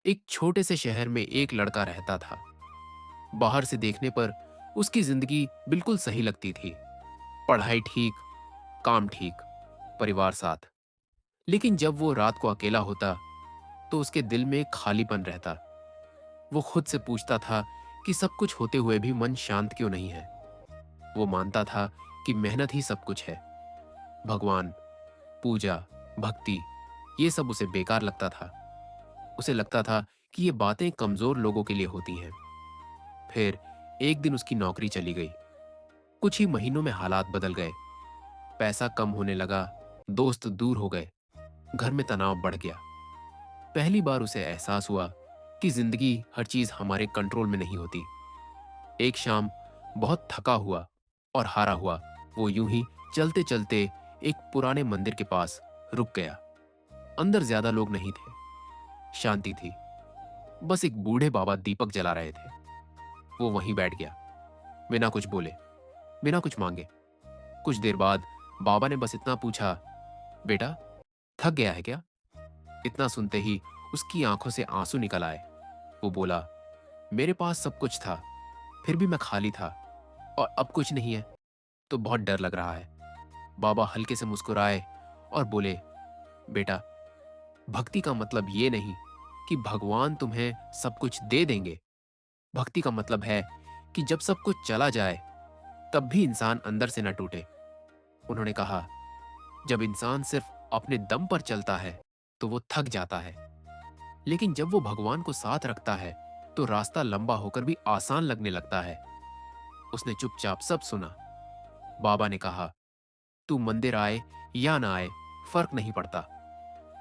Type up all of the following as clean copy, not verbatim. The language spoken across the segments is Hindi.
एक छोटे से शहर में एक लड़का रहता था। बाहर से देखने पर उसकी जिंदगी बिल्कुल सही लगती थी। पढ़ाई ठीक, काम ठीक, परिवार साथ। लेकिन जब वो रात को अकेला होता तो उसके दिल में एक खालीपन रहता। वो खुद से पूछता था कि सब कुछ होते हुए भी मन शांत क्यों नहीं है। वो मानता था कि मेहनत ही सब कुछ है। भगवान, पूजा, भक्ति, ये सब उसे बेकार लगता था। उसे लगता था कि ये बातें कमजोर लोगों के लिए होती हैं। फिर एक दिन उसकी नौकरी चली गई। कुछ ही महीनों में हालात बदल गए। पैसा कम होने लगा, दोस्त दूर हो गए, घर में तनाव बढ़ गया। पहली बार उसे एहसास हुआ कि जिंदगी हर चीज हमारे कंट्रोल में नहीं होती। एक शाम बहुत थका हुआ और हारा हुआ वो यूं ही चलते चलते एक पुराने मंदिर के पास रुक गया। अंदर ज्यादा लोग नहीं थे, शांति थी। बस एक बूढ़े बाबा दीपक जला रहे थे। वो वहीं बैठ गया, बिना कुछ बोले, बिना कुछ मांगे। कुछ देर बाद बाबा ने बस इतना पूछा, बेटा, थक गया है क्या? इतना सुनते ही उसकी आंखों से आंसू निकल आए। वो बोला, मेरे पास सब कुछ था, फिर भी मैं खाली था, और अब कुछ नहीं है तो बहुत डर लग रहा है। बाबा हल्के से मुस्कुराए और बोले, बेटा, भक्ति का मतलब ये नहीं कि भगवान तुम्हें सब कुछ दे देंगे। भक्ति का मतलब है कि जब सब कुछ चला जाए तब भी इंसान अंदर से न टूटे। उन्होंने कहा, जब इंसान सिर्फ अपने दम पर चलता है तो वो थक जाता है, लेकिन जब वो भगवान को साथ रखता है तो रास्ता लंबा होकर भी आसान लगने लगता है। उसने चुपचाप सब सुना। बाबा ने कहा, तू मंदिर आए या ना आए, फर्क नहीं पड़ता।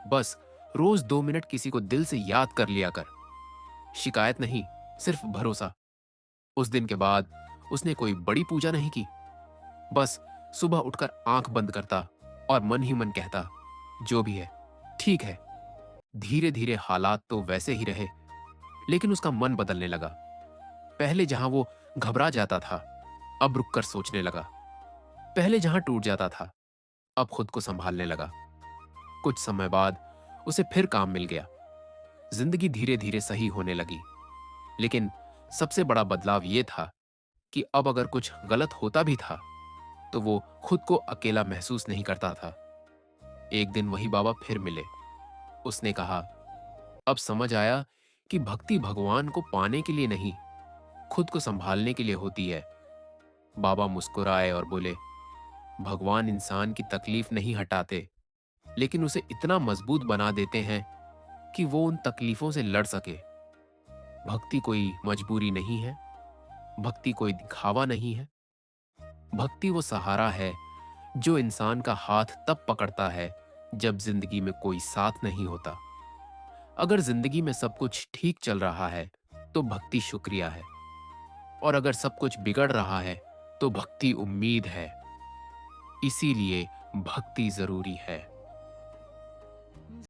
बस रोज 2 मिनट किसी को दिल से याद कर लिया कर। शिकायत नहीं, सिर्फ भरोसा। उस दिन के बाद उसने कोई बड़ी पूजा नहीं की। बस सुबह उठकर आंख बंद करता और मन ही मन कहता, जो भी है ठीक है। धीरे धीरे हालात तो वैसे ही रहे, लेकिन उसका मन बदलने लगा। पहले जहां वो घबरा जाता था, अब रुककर सोचने लगा। पहले जहां टूट जाता था, अब खुद को संभालने लगा। कुछ समय बाद उसे फिर काम मिल गया। जिंदगी धीरे धीरे सही होने लगी। लेकिन सबसे बड़ा बदलाव यह था कि अब अगर कुछ गलत होता भी था तो वो खुद को अकेला महसूस नहीं करता था। एक दिन वही बाबा फिर मिले। उसने कहा, अब समझ आया कि भक्ति भगवान को पाने के लिए नहीं, खुद को संभालने के लिए होती है। बाबा मुस्कुराए और बोले, भगवान इंसान की तकलीफ नहीं हटाते, लेकिन उसे इतना मजबूत बना देते हैं कि वो उन तकलीफों से लड़ सके। भक्ति कोई मजबूरी नहीं है, भक्ति कोई दिखावा नहीं है। भक्ति वो सहारा है जो इंसान का हाथ तब पकड़ता है जब जिंदगी में कोई साथ नहीं होता। अगर जिंदगी में सब कुछ ठीक चल रहा है तो भक्ति शुक्रिया है, और अगर सब कुछ बिगड़ रहा है तो भक्ति उम्मीद है। इसीलिए भक्ति जरूरी है।